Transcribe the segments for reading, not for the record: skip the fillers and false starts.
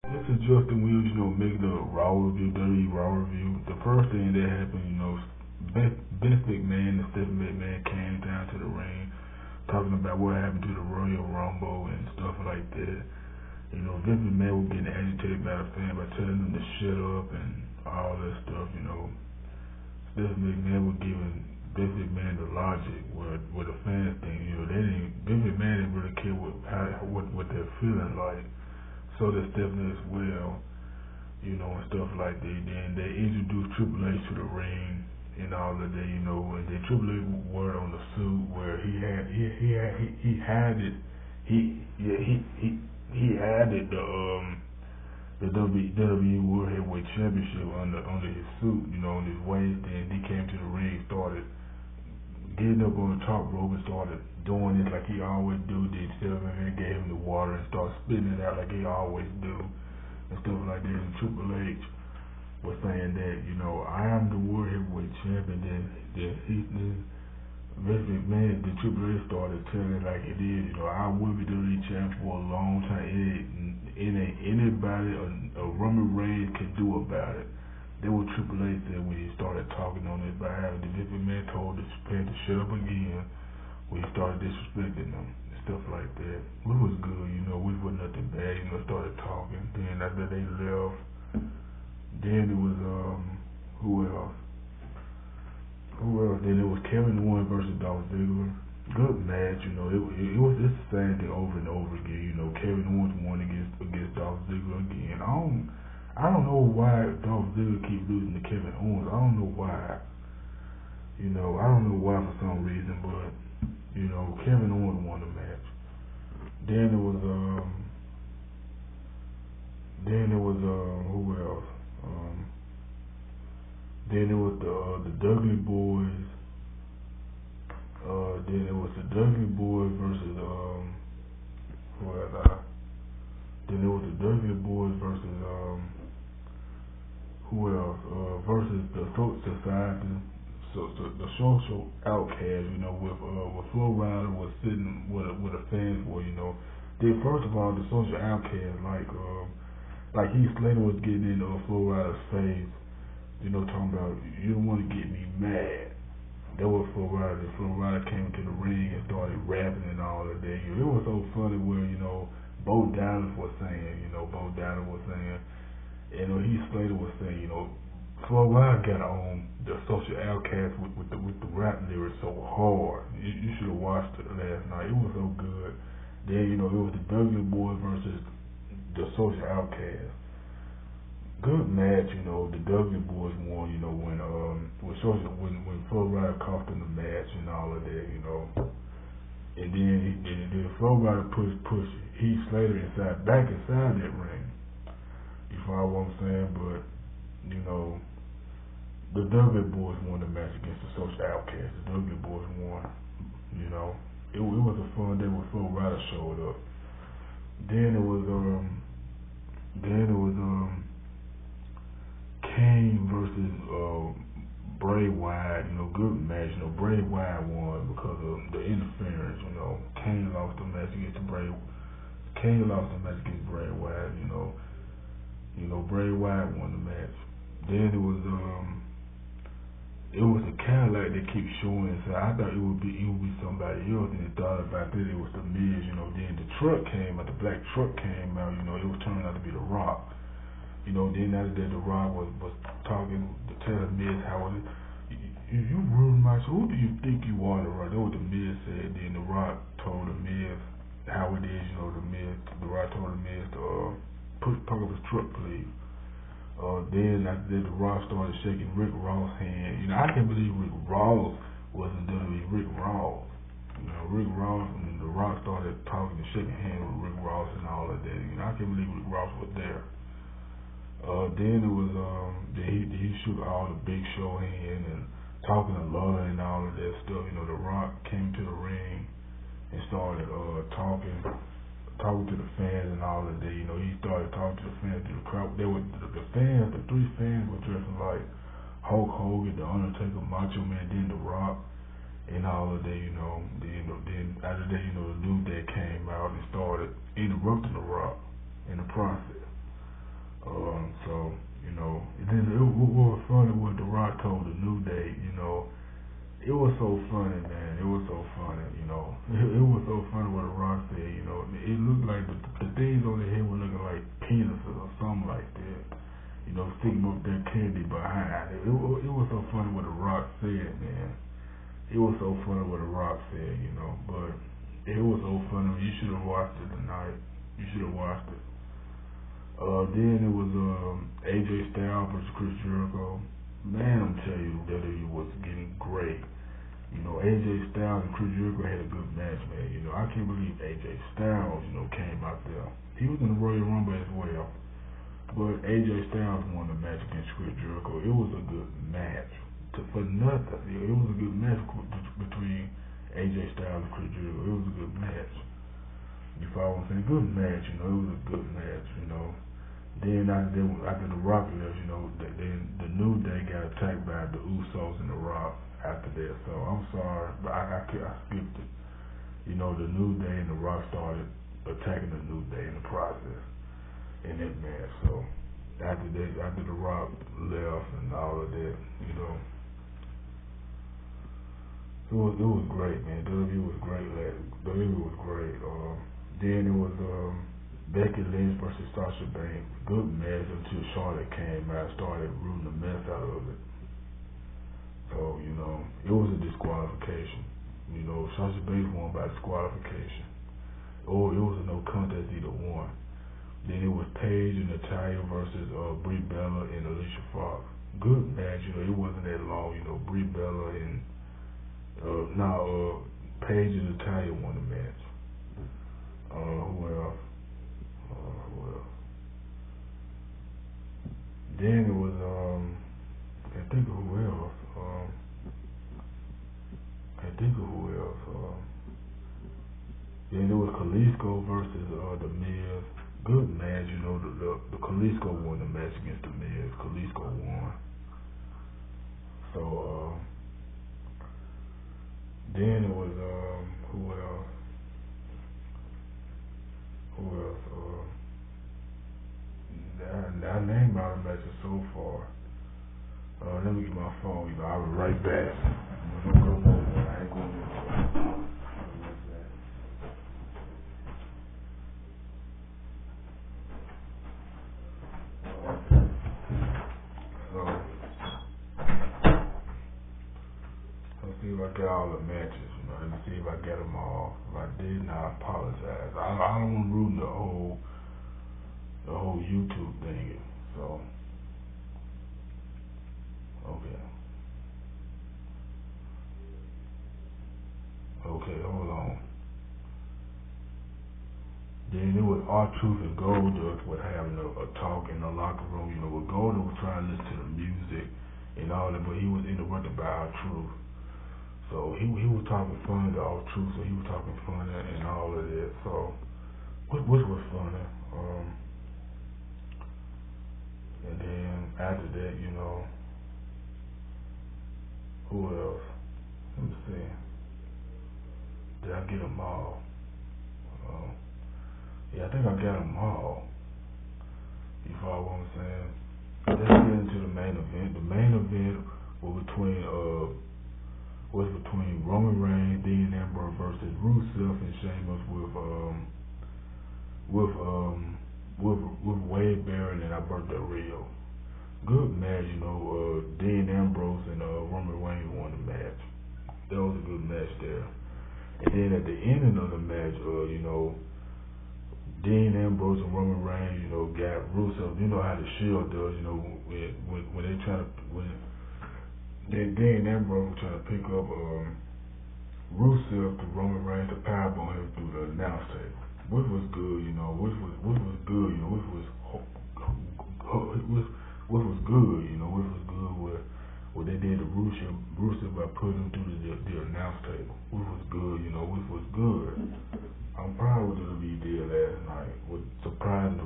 This is Justin Wills, making a Raw review, WWE RAW review. The first thing that happened, Vince McMahon and Stephanie McMahon came down to the ring talking about what happened to the Royal Rumble and stuff like that. Vince McMahon was getting agitated by the fan by telling them to shut up and all that stuff. Stephanie McMahon was giving Vince McMahon the logic, what the fans think. Vince McMahon didn't really care what they're feeling like. So did Stephanie as well, and stuff like that. Then they introduced Triple H to the ring and all of that, and then Triple H wore on the suit where he had it the WWE World Heavyweight Championship under his suit, on his waist. Then he came to the ring, started getting up on the top rope and started doing it like he always do. Then Stephanie gave him the water and started spitting it out like he always do and stuff like that. And Triple H was saying that, I am the World Heavyweight Champion. Then Vince McMahon, the Triple H started telling it like it is. I will be WWE champion for a long time. It ain't anybody a Roman Reigns can do about it. That what Triple H said when he started talking on his behalf. The Vince McMahon told the fan to shut up again when he started disrespecting them and stuff like that. We was good, we was nothing bad, started talking. Then after they left, then it was who else? Then it was Kevin Owens versus Dolph Ziggler. Good match, it was just the same thing over and over again. Kevin Owens won against Dolph Ziggler again. I don't know why Dolph Ziggler keep losing to Kevin Owens. I don't know why. I don't know why for some reason, but Kevin Owens won the match. Then it was who else? Then it was the Dudley Boys. Then it was the Dudley Boys versus who else? Then it was the Dudley Boys versus who else? Versus the Folk Society. So the social outcast, with Flo Rida was sitting with a fans for, Then first of all, the social outcast, like Heath Slater was getting in Flo Rida's face, talking about you don't want to get me mad. That was Flo Rida. Flo Rida came to the ring and started rapping and all of that. It was so funny where Bo Dallas was saying, and Heath Slater was saying, Flo Rida got on the social outcast with the rap lyrics so hard. You should have watched it last night. It was so good. Then it was the Dudley Boys versus the social outcast. Good match. The Dudley Boys won. When Flo Rida cost them the match and all of that. And then Flo Rida pushed Heath Slater back inside that ring. You follow what I'm saying? But the Dudley Boys won the match against the social outcasts. The Dudley Boys won. It was a fun day when Flo Rida showed up. Then it was Kane versus Bray Wyatt. Good match. Bray Wyatt won because of the interference. Kane lost the match against Bray Wyatt. Bray Wyatt won the match. Then it was a Cadillac that keeps showing. So I thought it would be somebody else, and thought about it. It was the Miz. Then the truck came out. The black truck came out. It was turning out to be the Rock. Then after that, the Rock was talking to tell the Miz how it. You ruined my show. Who do you think you are, the Rock? That was what the Miz said. Then the Rock told the Miz how it is. The Rock told the Miz to park up his truck, please. Then after that, the Rock started shaking Rick Ross' hand. I can't believe Rick Ross wasn't WWE Rick Ross. Rick Ross, and the Rock started talking and shaking hands with Rick Ross and all of that. I can't believe Rick Ross was there. Then it was he shook all the Big Show hand and talking to Love and all of that stuff. The Rock came to the ring and started talking to the fans and all of that. He started talking to the fans, to the crowd. They were the fans. The three fans were dressing like Hulk Hogan, The Undertaker, Macho Man, then The Rock, and all of that. Then after that, the New Day came out and started interrupting The Rock in the process. Rock told the New Day, it was so funny, man. It was so funny, It was so funny what the Rock said, It looked like the things on the head were looking like penises or something like that. Sticking up that candy behind. It was so funny what the Rock said, man. It was so funny what the Rock said, But it was so funny. You should have watched it tonight. You should have watched it. Then it was AJ Styles versus Chris Jericho. Man, I'm telling you, WWE was getting great. AJ Styles and Chris Jericho had a good match, man. I can't believe AJ Styles, came out there. He was in the Royal Rumble as well. But AJ Styles won the match against Chris Jericho. It was a good match. For nothing. It was a good match between AJ Styles and Chris Jericho. It was a good match. You follow what I'm saying? Good match, It was a good match, Then after the Rock left, then the New Day got attacked by the Usos and the Rock after that. So I'm sorry, but I skipped it. The New Day and the Rock started attacking the New Day in the process in that match. So after the Rock left and all of that, it was great, man. WWE was great, WWE was great. Then it was Becky Lynch versus Sasha Banks. Good match until Charlotte came out and started rooting the mess out of it. So, it was a disqualification. Sasha Banks won by disqualification. Or it was a no contest, either one. Then it was Paige and Natalya versus Brie Bella and Alicia Fox. Good match, it wasn't that long, Brie Bella and Paige and Natalya won the match. Who else? Then it was I can't think of who else. Then it was Kalisto versus the Miz. Good match, the Kalisto won the match against the Miz. Kalisto won. So then it was who else? I named all the matches so far. Let me get my phone. I'll be right back. I'm gonna go over. I ain't going to. Let's see if I got all the matches. Let me see if I got them all. If I didn't, I apologize. I don't want to ruin the whole YouTube thing. So, okay, hold on. Then it was R-Truth and Goldust were having a talk in the locker room. Where Goldust was trying to listen to the music and all that, but he was interrupted by R-Truth. So he was talking funny to R-Truth, so he was talking funny and all of that. So, which was funny. And then after that, who else? Let me see. Did I get them all? Yeah, I think I got them all. You follow what I'm saying? Let's get into the main event. The main event was between Roman Reigns, Dean Ambrose versus Rusev and Sheamus with Wade Barrett and Alberto Del Rio. Good match, Dean Ambrose and Roman Reigns won the match. That was a good match there. And then at the ending of the match, Dean Ambrose and Roman Reigns, got Rusev. You know how the Shield does, when they try to then Dean Ambrose was trying to pick up Rusev to Roman Reigns to powerbomb him through the announce table, which was good, which was good, which was good, what they did to Rusev by putting him through the announce table, which was good, which was good. I'm proud of what WWE did last night with surprising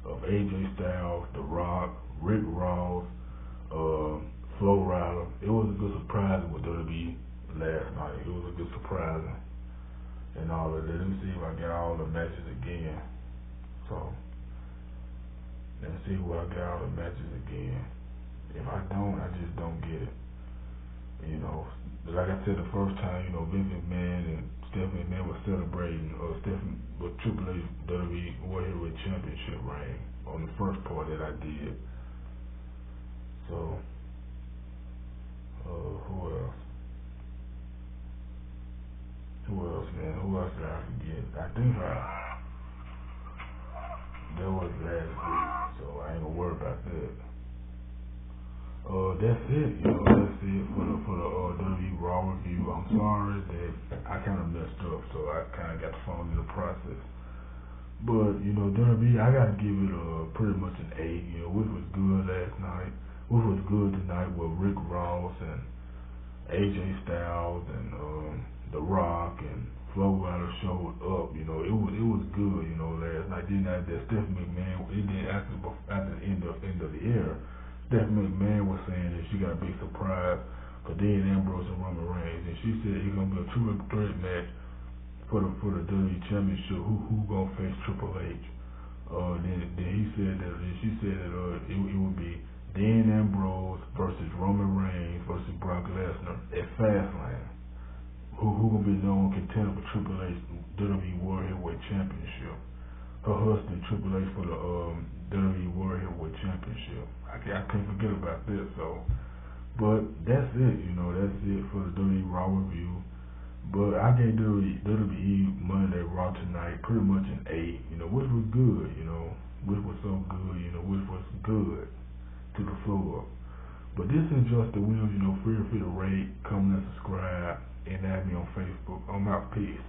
of AJ Styles, The Rock, Rick Ross, Flo Rida. It was a good surprise with WWE last night. It was a good surprise and all of that. Let me see if I got all the matches again. So let me see where I got all the matches again. If I don't, I just don't get it. You know, like I said the first time, you know, Vince McMahon and Stephanie McMahon was celebrating, Stephanie with Triple H WWE World Heavyweight Championship reign on the first part that I did. So, who else? Who else, man? Who else did I forget? I think that was last week, so I ain't gonna worry about that. That's it, you know, that's it for the WWE RAW review. I'm sorry that I kind of messed up, so I kind of got the phone in the process. But, you know, WWE, I got to give it pretty much an 8, you know, which was good last night, which was good tonight with Rick Ross and AJ Styles and The Rock and Flo Rida showed up, you know, it was good, you know, last night. Then that Stephanie McMahon, it did after the end of the year. Stephanie McMahon was saying that she got a big surprise for Dean Ambrose and Roman Reigns, and she said it's gonna be a triple threat match for the WWE Championship. Who gonna face Triple H? Then she said that it would be Dean Ambrose versus Roman Reigns versus Brock Lesnar at Fastlane. Who gonna be the number one contender for Triple H WWE World Heavyweight Championship? Her husband Triple H for the WWE World Heavyweight Championship. I can't forget about this. So, but that's it. You know, that's it for the WWE RAW review. But I gave WWE Monday Raw tonight pretty much an 8. You know, which was good. You know, which was so good. You know, which was good to the floor. But this is just the Williams. You know, feel free to rate, comment, and subscribe, and add me on Facebook. I'm out. Peace.